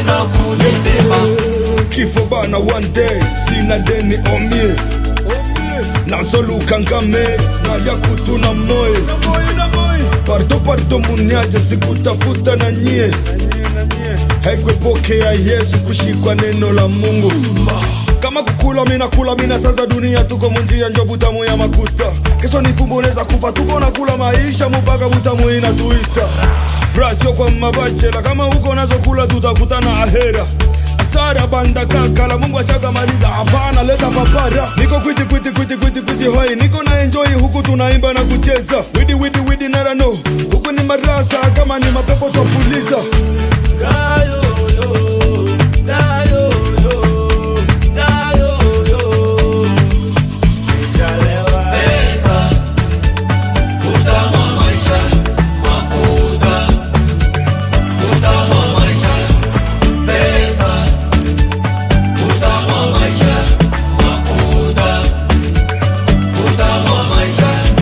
na kunibeba. Kifo bana one day, sina deni omie. Nasoluka ngame, na yakutu na moe. Parto muniaje sikutafuta na nyie. Haikwe pokea Yesu kushikwa neno la Mungu. Kama kukula mina sasa dunia tuko munjia njo butamu ya makuta. Kesho nifumboleza kufa tuko na kula maisha mpaka butamu inatuita. Brasio kwa mabachela kama uko nazo kula tutakutana ahera. Asara banda kakala Mungu achaga maliza hapana leta papara. Niko kwiti hoi niko na enjoy huku tunaimba na kucheza. Widi